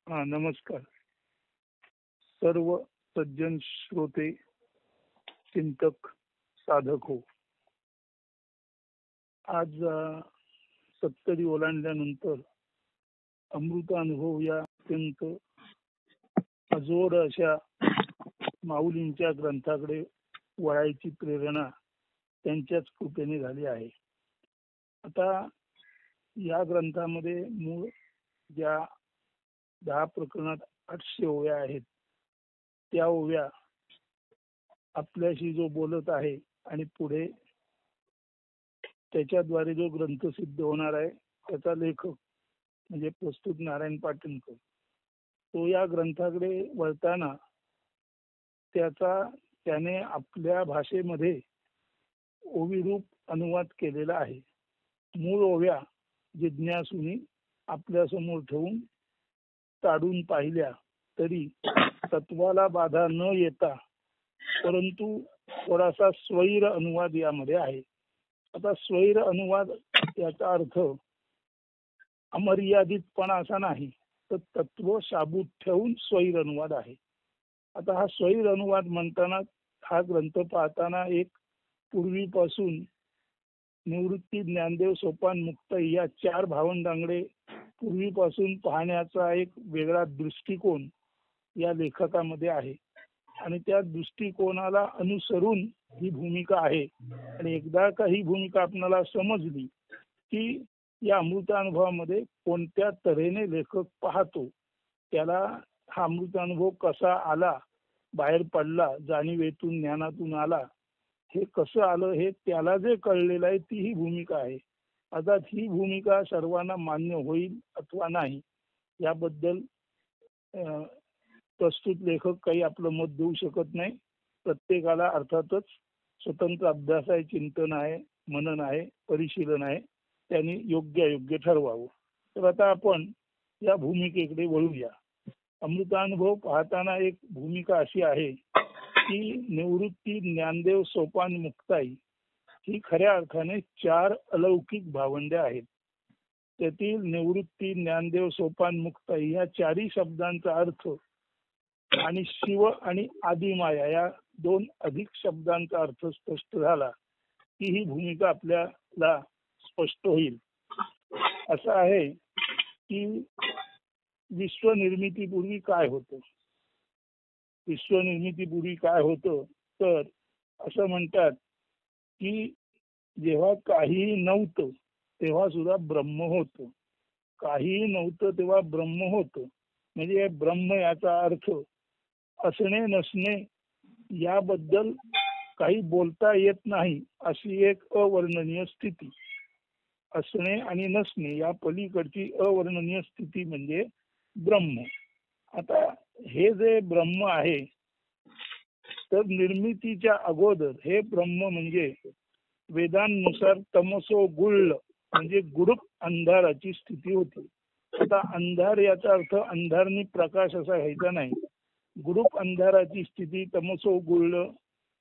नमस्कार सर्व सज्जन श्रोते, चिंतक, साधक हो. आज 70 ओलांडल्यानंतर अमृत अनुभव या अत्यंत अजोड अशा माऊलींच्या ग्रंथाकडे वळायची प्रेरणा त्यांच्याच कृपेने झाली आहे. आता या ग्रंथामध्ये मूळ ज्या 10 प्रकरणात 800 ओव्या आहेत, त्या ओव्या आपल्याशी जो बोलत आहे आणि पुढे त्याच्याद्वारे जो ग्रंथ सिद्ध होणार आहे त्याचा लेखक म्हणजे प्रस्तुत नारायण पाटणकर, तो या ग्रंथाकडे वळताना त्याने आपल्या भाषेमध्ये ओवीरूप अनुवाद केलेला आहे. मूळ ओव्या जिज्ञासूनी आपल्या समोर ठेवून काढून पाहिल्या तरी तत्वाला बाधा न येता, परंतु थोडासा स्वैर अनुवाद यामध्ये आहे. आता स्वैर अनुवाद याचा अर्थ अमर्यादितपणा असा नाही, तर तत्व शाबूत ठेवून स्वैर अनुवाद आहे. आता हा स्वैर अनुवाद म्हणताना हा ग्रंथ पाहताना एक पूर्वीपासून निवृत्ती, ज्ञानदेव, सोपान, मुक्ताई या 4 भावंडांकडे पूर्वीपासून पाहण्याचा एक वेगळा दृष्टिकोन या लेखकामध्ये आहे आणि त्या दृष्टिकोनाला अनुसरून ही भूमिका आहे. आणि एकदा का ही भूमिका आपल्याला समजली की या अमृतानुभवामध्ये कोणत्या तऱ्हेने लेखक पाहतो, त्याला हा अमृतानुभव कसा आला, बाहेर पडला, जाणीवेतून, ज्ञानातून आला, हे कसं आलं हे त्याला जे कळलेलं आहे ती ही भूमिका आहे. आता ही भूमिका सर्वांना मान्य होईल अथवा नाही याबद्दल प्रस्तुत लेखक काही आपलं मत देऊ शकत नाही. प्रत्येकाला अर्थातच स्वतंत्र अभ्यास आहे, चिंतन आहे, मनन आहे, परिशीलन आहे, त्यांनी योग्य ठरवावं. तर आता आपण या भूमिकेकडे वळूया. अमृतानुभव पाहताना एक भूमिका अशी आहे की निवृत्ती, ज्ञानदेव, सोपान, मुक्ताई ही खऱ्या अर्थाने 4 अलौकिक भावंडे आहेत. त्यातील निवृत्ती, ज्ञानदेव, सोपान, मुक्ताई या 4ही शब्दांचा अर्थ आणि शिव आणि आदिमाया या 2 अधिक शब्दांचा अर्थ स्पष्ट झाला की ही भूमिका आपल्याला स्पष्ट होईल. असं आहे की विश्वनिर्मितीपूर्वी काय होतं. विश्वनिर्मितीपूर्वी काय होतं तर असं म्हणतात की जेव्हा काहीही नव्हतं तेव्हा सुद्धा ब्रह्म होतं. काहीही नव्हतं तेव्हा ब्रह्म होतं. म्हणजे ब्रह्म याचा अर्थ असणे नसणे याबद्दल काही बोलता येत नाही अशी एक अवर्णनीय स्थिती. असणे आणि नसणे या पलीकडची अवर्णनीय स्थिती म्हणजे ब्रह्म. आता हे जे ब्रह्म आहे तर निर्मितीच्या अगोदर हे ब्रह्म म्हणजे वेदांनुसार तमसो गुळ म्हणजे गुडूप अंधाराची स्थिती होती. आता अंधार याचा अर्थ अंधारनी प्रकाश असा घ्यायचा नाही. गुडूप अंधाराची स्थिती, तमसो गुळ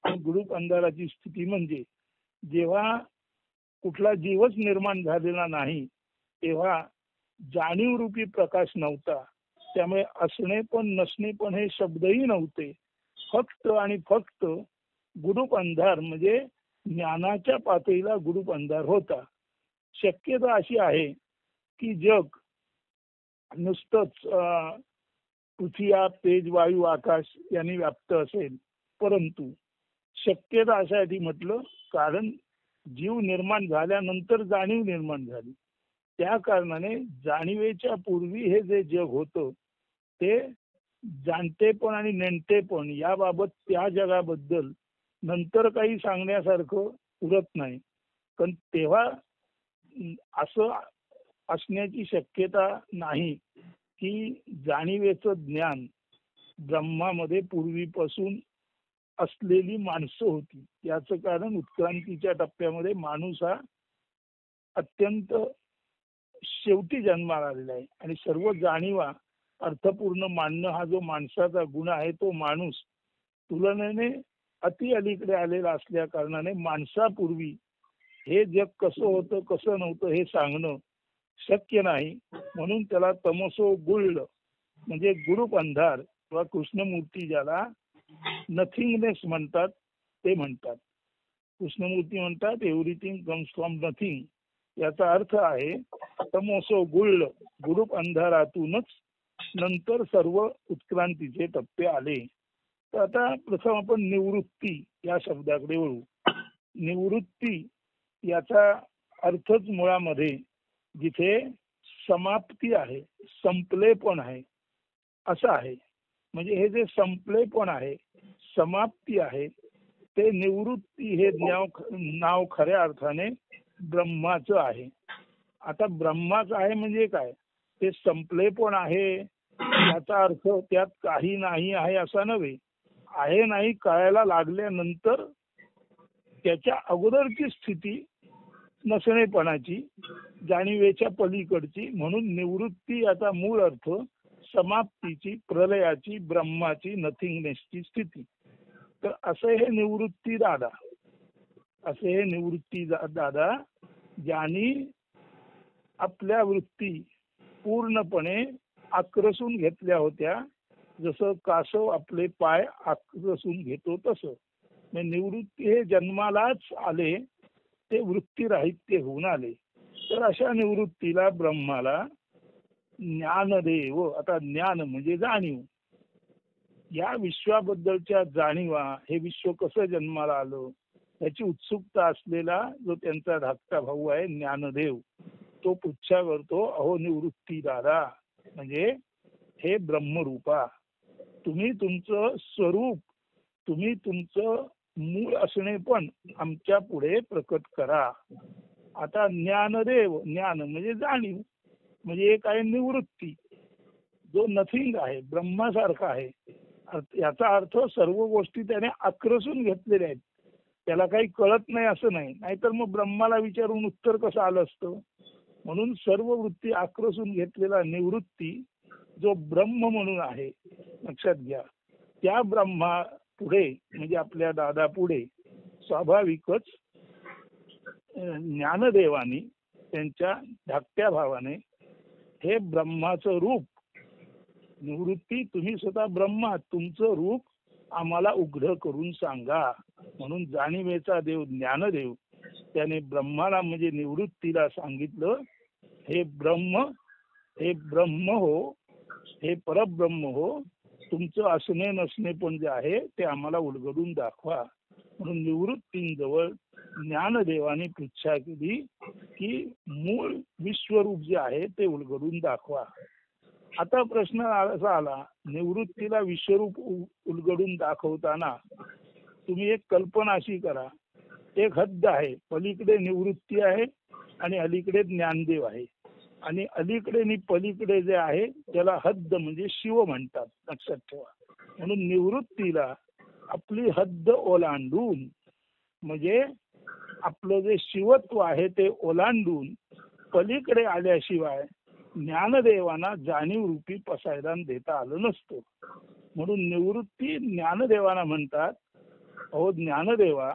आणि गुडूप अंधाराची स्थिती म्हणजे जेव्हा कुठला जीवच निर्माण झालेला नाही तेव्हा जाणीवरूपी प्रकाश नव्हता. त्यामुळे असणे पण नसणे पण हे शब्दही नव्हते. फक्त आणि फक्त गुडूप अंधार म्हणजे ज्ञानाच्या पातळीला गुडूप अंधार होता. शक्यता अशी आहे की जग नुसतंच पृथ्वी, आप, तेज, वायू, आकाश यांनी व्याप्त असेल, परंतु शक्यता अशासाठी म्हटलं कारण जीव निर्माण झाल्यानंतर जाणीव निर्माण झाली. त्या कारणाने जाणीवेच्या पूर्वी हे जे जग होतं ते जाणतेपण आणि नेणतेपण याबाबत त्या जगाबद्दल नंतर काही सांगण्यासारखं उरत नाही. पण तेव्हा असं असण्याची शक्यता नाही की जाणीवेचं ज्ञान ब्रह्मामध्ये पूर्वीपासून असलेली माणसं होती. याचं कारण उत्क्रांतीच्या टप्प्यामध्ये माणूस हा अत्यंत शेवटी जन्माला आलेला आहे आणि सर्व जाणीवा अर्थपूर्ण मानणं हा जो माणसाचा गुण आहे तो माणूस तुलनेने अति अलीकडे आलेला असल्या कारणाने माणसापूर्वी हे जग कसं होतं कसं नव्हतं हे सांगणं शक्य नाही. म्हणून त्याला तमसो गुळ म्हणजे गुरूप अंधार किंवा कृष्णमूर्ती ज्याला नथिंगनेस म्हणतात ते म्हणतात. कृष्णमूर्ती म्हणतात एव्हरीथिंग कम्स फ्रॉम नथिंग. याचा अर्थ आहे तमोसो गुळ गुरूप अंधारातूनच नंतर सर्व उत्क्रांतीचे टप्पे आले. तर आता प्रथम आपण निवृत्ती या शब्दाकडे वळू. निवृत्ती याचा अर्थच मुळामध्ये जिथे समाप्ती आहे, संपलेपण आहे असं आहे. म्हणजे हे जे संपलेपण आहे, समाप्ती आहे, ते निवृत्ती हे नाव खऱ्या अर्थाने ब्रह्माचं आहे. आता ब्रह्माचं आहे म्हणजे काय? ते संपलेपण आहे याचा अर्थ त्यात काही नाही आहे असा नव्हे. आहे नाही कळायला लागल्यानंतर त्याच्या अगोदरची स्थिती नसणेपणाची, जाणीवेच्या पलीकडची, म्हणून निवृत्ती याचा मूळ अर्थ समाप्तीची, प्रलयाची, ब्रह्माची, नथिंगनेसची स्थिती. तर असे हे निवृत्ती दादा, असे हे निवृत्ती दादा ज्यांनी आपल्या वृत्ती पूर्णपणे आक्रसून घेतल्या होत्या, जसं कासव आपले पाय आक्रसून घेतो तसं. निवृत्ती हे जन्मालाच आले, ते वृत्तीराहित्य होऊन आले. तर अशा निवृत्तीला ब्रह्माला ज्ञानदेव, आता ज्ञान म्हणजे जाणीव, या विश्वाबद्दलच्या जाणीवा, हे विश्व कसं जन्माला आलं याची उत्सुकता असलेला जो त्यांचा धाकटा भाऊ आहे ज्ञानदेव, तो पुच्छा करतो, अहो निवृत्ती दादा, म्हणजे हे ब्रह्मरूपा, तुम्ही तुमचं स्वरूप, तुम्ही तुमचं मूळ असणे पण आमच्या पुढे प्रकट करा. आता ज्ञानदेव, ज्ञान म्हणजे जाणीव, म्हणजे एक आहे निवृत्ती, जो नथिंग आहे, ब्रह्मासारखा आहे. याचा अर्थ सर्व गोष्टी त्याने आक्रसून घेतलेल्या आहेत, त्याला काही कळत नाही असं नाही. नाहीतर मग ब्रह्माला विचारून उत्तर कसं आलं असतं. म्हणून सर्व वृत्ती आक्रसून घेतलेला निवृत्ती जो ब्रह्म म्हणून आहे, लक्षात घ्या. त्या ब्रह्मा पुढे म्हणजे आपल्या दादा पुढे स्वाभाविकच ज्ञानदेवानी त्यांच्या धाकट्या भावाने हे ब्रह्माचं रूप, निवृत्ती तुम्ही स्वतः ब्रह्मा, तुमचं रूप आम्हाला उघड करून सांगा. म्हणून जाणीवेचा देव ज्ञानदेव त्याने ब्रह्माला म्हणजे निवृत्तीला सांगितलं, हे ब्रह्म, हे ब्रह्म हो, हे परब्रह्म हो, तुमचं असणे नसणे पण जे आहे ते आम्हाला उलगडून दाखवा. म्हणून निवृत्तींजवळ ज्ञानदेवाने पृच्छा केली की मूळ विश्वरूप जे आहे ते उलगडून दाखवा. आता प्रश्न असा आला, निवृत्तीला विश्वरूप उलगडून दाखवताना तुम्ही एक कल्पना अशी करा, एक हद्द आहे, पलीकडे निवृत्ती आहे आणि अलीकडे ज्ञानदेव आहे, आणि अलीकडे आणि पलीकडे जे आहे त्याला हद्द म्हणजे शिव म्हणतात, लक्षात ठेवा. म्हणून निवृत्तीला आपली हद्द ओलांडून, म्हणजे आपलं जे शिवत्व आहे ते ओलांडून पलीकडे आल्याशिवाय ज्ञानदेवांना जाणीव रूपी पसायदान देता आलं नसतं. म्हणून निवृत्ती ज्ञानदेवांना म्हणतात, अहो ज्ञानदेवा,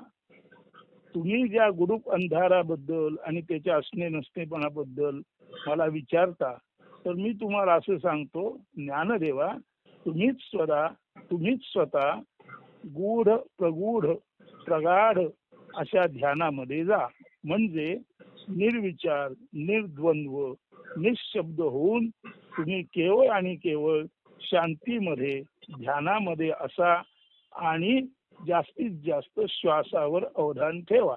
तुम्ही ज्या गुरूप अंधाराबद्दल आणि त्याच्या असणे नसणेपणाबद्दल मला विचारता, तर मी तुम्हाला असं सांगतो, ज्ञानदेवा, तुम्हीच स्वतः गूढ प्रगूढ प्रगाढ अशा ध्यानामध्ये जा. म्हणजे निर्विचार, निर्द्वंद्व, निशब्द होऊन तुम्ही केवळ आणि केवळ शांतीमध्ये, ध्यानामध्ये असा आणि जास्तीत जास्त श्वासावर अवधान ठेवा.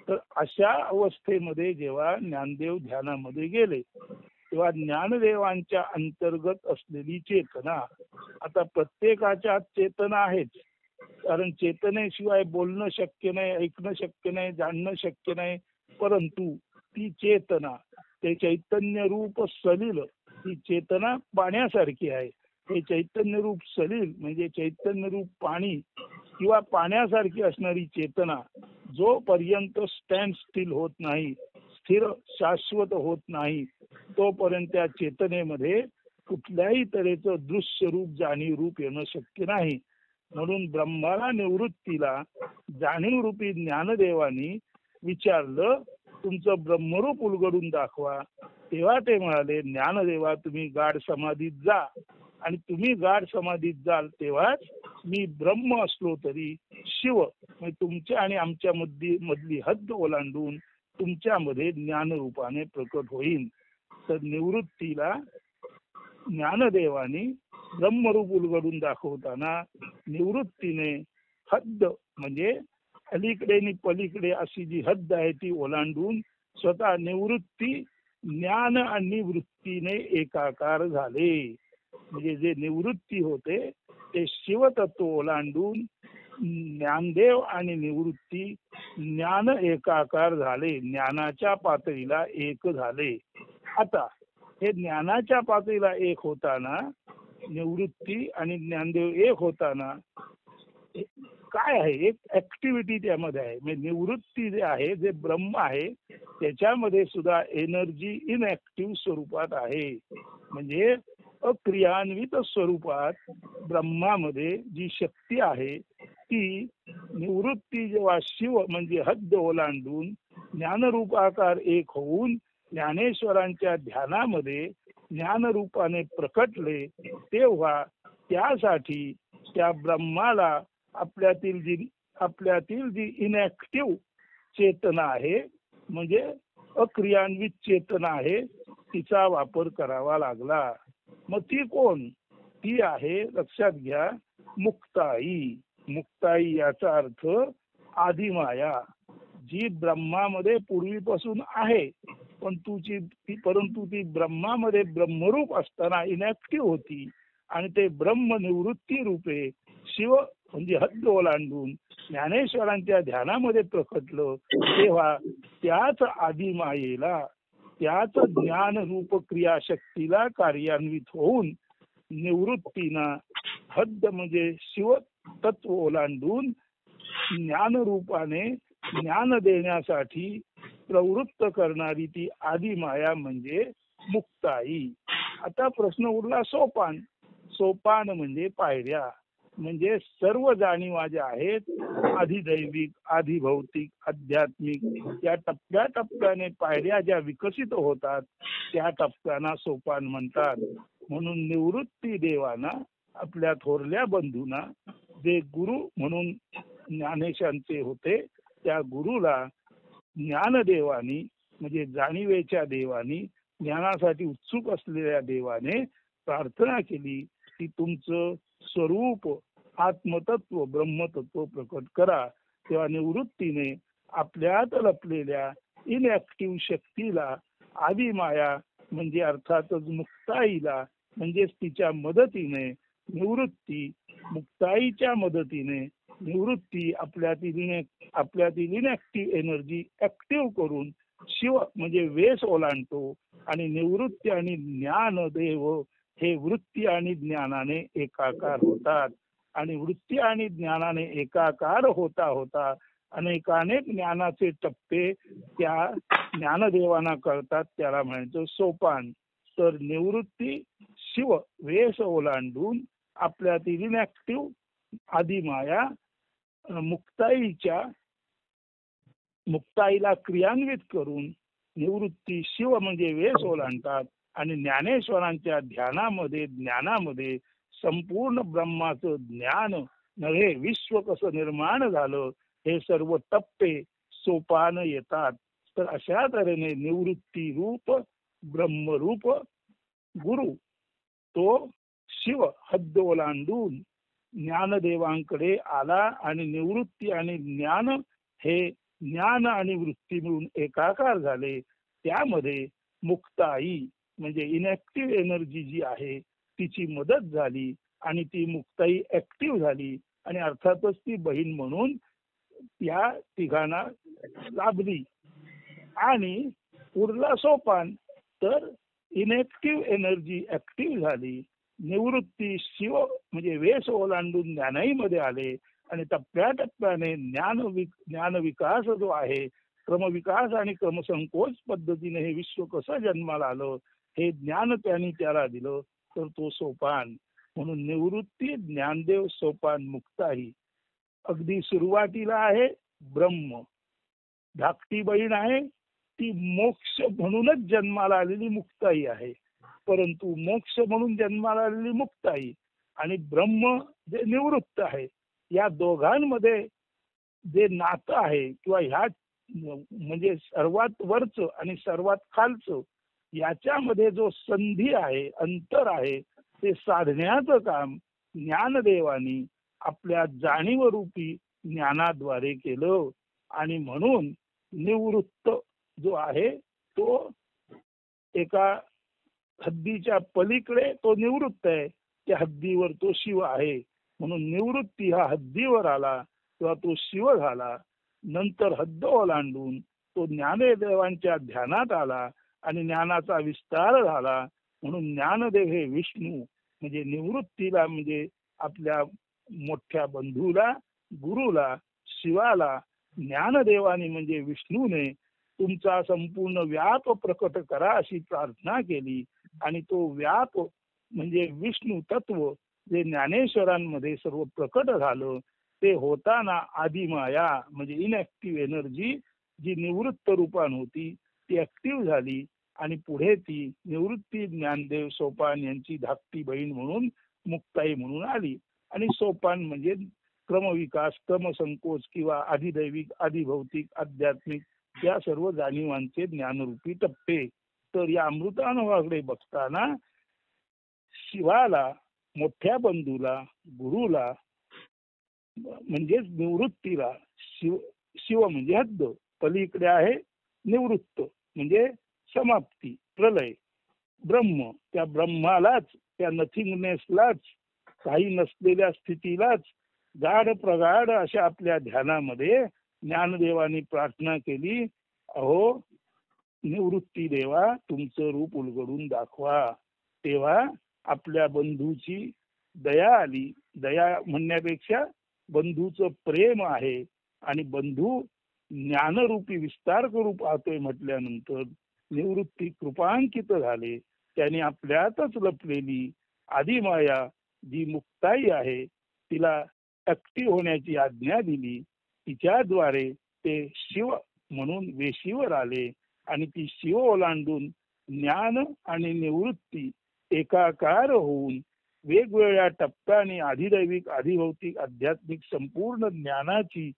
तर अशा अवस्थेमध्ये जेव्हा ज्ञानदेव ध्यानामध्ये गेले, तेव्हा ज्ञानदेवांच्या अंतर्गत असलेली चेतना, आता प्रत्येकाच्या चेतना आहेच, कारण चेतनेशिवाय बोलणं शक्य नाही, ऐकणं शक्य नाही, जाणणं शक्य नाही, परंतु ती चेतना, ते चैतन्य रूप सलील, ती चेतना पाण्यासारखी आहे. हे चैतन्य रूप सलील म्हणजे चैतन्य रूप पाणी किंवा पाण्यासारखी असणारी चेतना जोपर्यंत स्टँड स्टील होत नाही, स्थिर शाश्वत होत नाही, तोपर्यंत त्या चेतनेमध्ये कुठल्याही तऱ्हेचं दृश्य रूप, जाणीव रूप येणं शक्य नाही. म्हणून ब्रह्माला निवृत्तीला जाणीव रूपी ज्ञानदेवानी विचारलं, तुमचं ब्रह्मरूप उलगडून दाखवा. तेव्हा ते म्हणाले, ज्ञानदेवा तुम्ही गाढ समाधीत जा आणि तुम्ही गाढ समाधीत जाल तेव्हाच मी ब्रह्म असलो तरी शिव म्हणजे तुमच्या आणि आमच्या मधली हद्द ओलांडून तुमच्यामध्ये ज्ञानरूपाने प्रकट होईल. तर निवृत्तीला ज्ञानदेवानी ब्रह्मरूप उलगडून दाखवताना निवृत्तीने हद्द म्हणजे अलीकडे आणि पलीकडे अशी जी हद्द आहे ती ओलांडून स्वतः निवृत्ती ज्ञान आणि वृत्तीने एकाकार झाले. म्हणजे जे निवृत्ती होते ते शिवतत्व ओलांडून ज्ञानदेव आणि निवृत्ती ज्ञान एकाकार झाले, ज्ञानाच्या पातळीला एक झाले. आता हे ज्ञानाच्या पातळीला एक होताना निवृत्ती आणि ज्ञानदेव एक होताना काय आहे, एक ऍक्टिव्हिटी त्यामध्ये आहे. म्हणजे निवृत्ती जे आहे, जे ब्रह्म आहे त्याच्यामध्ये सुद्धा एनर्जी इनऍक्टिव्ह स्वरूपात आहे. म्हणजे अक्रियान्वित स्वरूपात ब्रह्मामध्ये जी शक्ती आहे ती निवृत्ती जेव्हा शिव म्हणजे हद्द ओलांडून ज्ञानरूप आकार एक होऊन ज्ञानेश्वरांच्या ध्यानामध्ये ज्ञानरूपाने प्रकटले तेव्हा त्यासाठी त्या ब्रह्माला आपल्यातील जी इनॅक्टिव्ह चेतना आहे म्हणजे अक्रियान्वित चेतना आहे तिचा वापर करावा लागला. मग ती कोण? ती आहे, लक्षात घ्या, मुक्ताई. मुक्ताई याचा अर्थ आदिमाया, जी ब्रह्मामध्ये पूर्वीपासून आहे परंतु ती ब्रह्मामध्ये ब्रह्मरूप असताना इनॅक्टिव्ह होती आणि ते ब्रह्म निवृत्ती रूपे शिव म्हणजे हद्द ओलांडून ज्ञानेश्वरांच्या ध्यानामध्ये प्रकटलं तेव्हा त्याच आदिमायेला, त्याच ज्ञान रूप क्रियाशक्तीला कार्यान्वित होऊन निवृत्तीना हद्द म्हणजे शिव तत्व ओलांडून ज्ञानरूपाने ज्ञान देण्यासाठी प्रवृत्त करणारी ती आदिमाया म्हणजे मुक्ताई. आता प्रश्न उरला सोपान. सोपान म्हणजे पायऱ्या. म्हणजे सर्व जाणीवा ज्या आहेत आधिदैविक, आधिभौतिक, आध्यात्मिक या टप्प्याटप्प्याने पायऱ्या ज्या विकसित होतात त्या टप्प्यांना सोपान म्हणतात. म्हणून निवृत्ती देवाना आपल्या थोरल्या बंधूंना जे गुरु म्हणून ज्ञानेशांचे होते त्या गुरुला ज्ञानदेवानी म्हणजे जाणीवेच्या देवानी, ज्ञानासाठी उत्सुक असलेल्या देवाने प्रार्थना केली की तुमचं स्वरूप आत्मतत्व ब्रह्मतत्व प्रकट करा. तेव्हा निवृत्तीने आपल्यात लपलेल्या इनॅक्टिव्ह शक्तीला आदिमाया म्हणजे अर्थातच मुक्ताईला म्हणजेच तिच्या मदतीने निवृत्ती, मुक्ताईच्या मदतीने निवृत्ती आपल्यातील इनॅक्टिव्ह एनर्जी ऍक्टिव्ह करून शिव म्हणजे वेस ओलांडतो आणि निवृत्ती आणि ज्ञानदेव हे वृत्ती आणि ज्ञानाने एकाकार होतात. आणि वृत्ती आणि ज्ञानाने एकाकार होता होता अनेकानेक ज्ञानाचे टप्पे त्या ज्ञानदेवांना कळतात, त्याला म्हणायचं सोपान. तर निवृत्ती शिव वेश ओलांडून आपल्यातील इनॅक्टिव्ह आदिमाया मुक्ताईला क्रियान्वित करून निवृत्ती शिव म्हणजे वेश ओलांडतात आणि ज्ञानेश्वरांच्या ज्ञानामध्ये संपूर्ण ब्रह्माचं ज्ञान नव्हे विश्व कसं निर्माण झालं हे सर्व टप्पे सोपान येतात. तर अशा तऱ्हेने निवृत्ती रूप ब्रह्मरूप गुरु तो शिव हद्द ओलांडून ज्ञानदेवांकडे आला आणि निवृत्ती आणि ज्ञान हे ज्ञान आणि वृत्ती मिळून एकाकार झाले. त्यामध्ये मुक्ताई म्हणजे इनॅक्टिव्ह एनर्जी जी आहे तिची मदत झाली आणि ती मुक्ताई ऍक्टिव्ह झाली आणि अर्थातच ती बहीण म्हणून या तिघांना लाभली. आणि उरला सोपान. तर इनॅक्टिव्ह एनर्जी ऍक्टिव्ह झाली, निवृत्ती शिव म्हणजे वेश ओलांडून ज्ञानाईमध्ये आले आणि टप्प्याटप्प्याने ज्ञान विकास जो आहे क्रमविकास आणि क्रमसंकोच पद्धतीने हे विश्व कसं जन्माला आलं हे ज्ञान त्यांनी त्याला दिलं. तर तो सोपान. म्हणून निवृत्ती ज्ञानदेव सोपान मुक्ताई. अगदी सुरुवातीला आहे ब्रह्म, धाकटी बहीण आहे ती मोक्ष म्हणूनच जन्माला आलेली मुक्ताई आहे. परंतु मोक्ष म्हणून जन्माला आलेली मुक्ताई आणि ब्रह्म जे निवृत्त आहे, या दोघांमध्ये जे नातं आहे किंवा ह्या म्हणजे सर्वात वरचं आणि सर्वात खालचं याच्यामध्ये जो संधी आहे, अंतर आहे, ते साधण्याचं काम ज्ञानदेवानी आपल्या जाणीवरूपी ज्ञानाद्वारे केलं. आणि म्हणून निवृत्त जो आहे तो एका हद्दीच्या पलीकडे तो निवृत्त आहे, त्या हद्दीवर तो शिव आहे. म्हणून निवृत्ती हा हद्दीवर आला किंवा तो शिव झाला. नंतर हद्द ओलांडून तो ज्ञानदेवांच्या ध्यानात आला आणि ज्ञानाचा विस्तार झाला. म्हणून ज्ञानदेव हे विष्णू म्हणजे निवृत्तीला, म्हणजे आपल्या मोठ्या बंधूला, गुरुला, शिवाला ज्ञानदेवानी म्हणजे विष्णूने तुमचा संपूर्ण व्याप प्रकट करा अशी प्रार्थना केली. आणि तो व्याप म्हणजे विष्णू तत्व जे ज्ञानेश्वरांमध्ये सर्व प्रकट झालं, ते होताना आदिमाया म्हणजे इनॅक्टिव्ह एनर्जी जी निवृत्त रूपान होती ती ऍक्टिव्ह झाली आणि पुढे ती निवृत्ती ज्ञानदेव सोपान यांची धाकटी बहीण म्हणून मुक्ताई म्हणून आली. आणि सोपान म्हणजे क्रमविकास, क्रमसंकोच किंवा आधिदैविक, आधिभौतिक, आध्यात्मिक या सर्व जाणीवांचे ज्ञानरूपी टप्पे. तर या अमृतानुभवाकडे बघताना शिवाला, मोठ्या बंधूला, गुरुला म्हणजेच निवृत्तीला, शिव म्हणजे हद्द, पलीकडे आहे निवृत्त म्हणजे समाप्ती, प्रलय, ब्रह्म, त्या ब्रह्मालाच, त्या नथिंगनेसलाच, काही नसलेल्या स्थितीलाच गाढ प्रगाढ अशा आपल्या ध्यानामध्ये ज्ञानदेवानी प्रार्थना केली, अहो निवृत्ती देवा तुमचं रूप उलगडून दाखवा. तेव्हा आपल्या बंधूची दया आली. दया म्हणण्यापेक्षा बंधूचं प्रेम आहे आणि बंधू ज्ञानरूपी विस्तार करू पाहतोय म्हटल्यानंतर निवृत्ती कृपांकित झाले. त्याने आपल्यातच लपलेली आदिमाया जी मुक्ताई आहे तिला ऍक्टिव्ह होण्याची आज्ञा दिली. तिच्याद्वारे ते शिव म्हणून वेशीवर आले आणि ती शिव ओलांडून ज्ञान आणि निवृत्ती एकाकार होऊन वेगवेगळ्या टप्प्याने आधिदैविक, आधिभौतिक, आध्यात्मिक संपूर्ण ज्ञानाची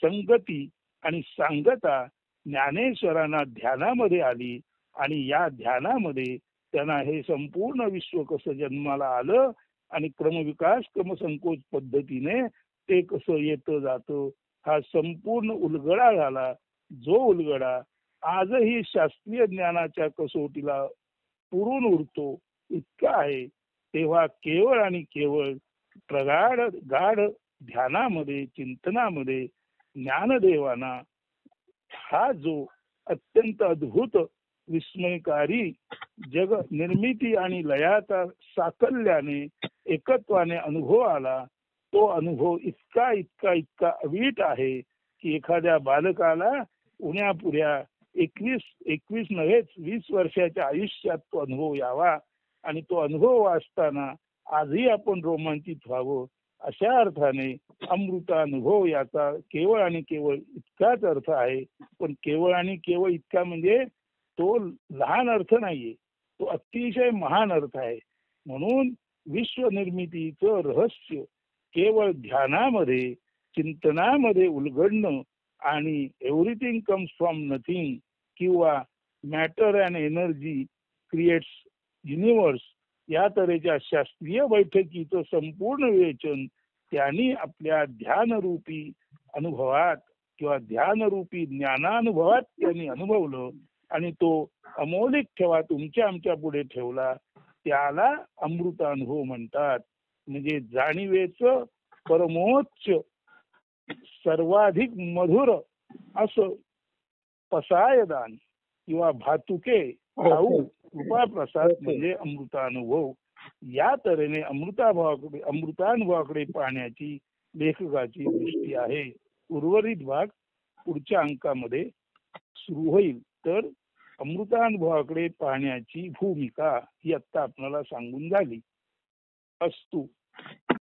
संगती आणि सांगता ज्ञानेश्वरांना ध्यानामध्ये आली. आणि या ध्यानामध्ये त्यांना हे संपूर्ण विश्व कसं जन्माला आलं आणि क्रमविकास, क्रमसंकोच पद्धतीने ते कसं येतं जातं हा संपूर्ण उलगडा झाला. जो उलगडा आजही शास्त्रीय ज्ञानाच्या कसोटीला पुरून उरतो इतका आहे. तेव्हा केवळ आणि केवळ प्रगाढ गाढ ध्यानामध्ये, चिंतनामध्ये ज्ञानदेवाना हा जो अत्यंत अद्भुत विस्मयकारी जग निर्मिती आणि लयाचा साकल्याने एकत्वाने अनुभव आला. तो अनुभव इतका इतका इतका अवीट आहे की एखाद्या बालकाला उण्यापुऱ्या 21 नव्हेच 20 वर्षाच्या आयुष्यात तो अनुभव यावा आणि तो अनुभव वाचताना आजही आपण रोमांचित व्हावं. अशा अर्थाने अमृतानुभव याचा केवळ आणि केवळ इतकाच अर्थ आहे. पण केवळ आणि केवळ इतका म्हणजे तो लहान अर्थ नाहीये, तो अतिशय महान अर्थ आहे. म्हणून विश्व निर्मितीचं रहस्य केवळ ध्यानामध्ये, चिंतनामध्ये उलगडणं आणि एव्हरीथिंग कम्स फ्रॉम नथिंग किंवा matter and energy creates universe या तऱ्हेच्या शास्त्रीय बैठकीचं संपूर्ण विवेचन त्यांनी आपल्या ध्यानरूपी अनुभवात किंवा ध्यानरूपी ज्ञानानुभवात त्यांनी अनुभवलं आणि तो अमौलिक ठेवा तुमच्या आमच्या पुढे ठेवला. त्याला अमृतानुभव म्हणतात. म्हणजे जाणीवेचं परमोच्च सर्वाधिक मधुर असं पसायदान किंवा भातुके खाऊ कृपा प्रसाद म्हणजे अमृतानुभव. या तऱ्हेने अमृतानुभवाकडे पाहण्याची लेखकाची दृष्टी आहे. उर्वरित भाग पुढच्या अंकामध्ये सुरू होईल. तर अमृतानुभवाकडे पाहण्याची भूमिका ही आता आपल्याला सांगून झाली. अस्तु.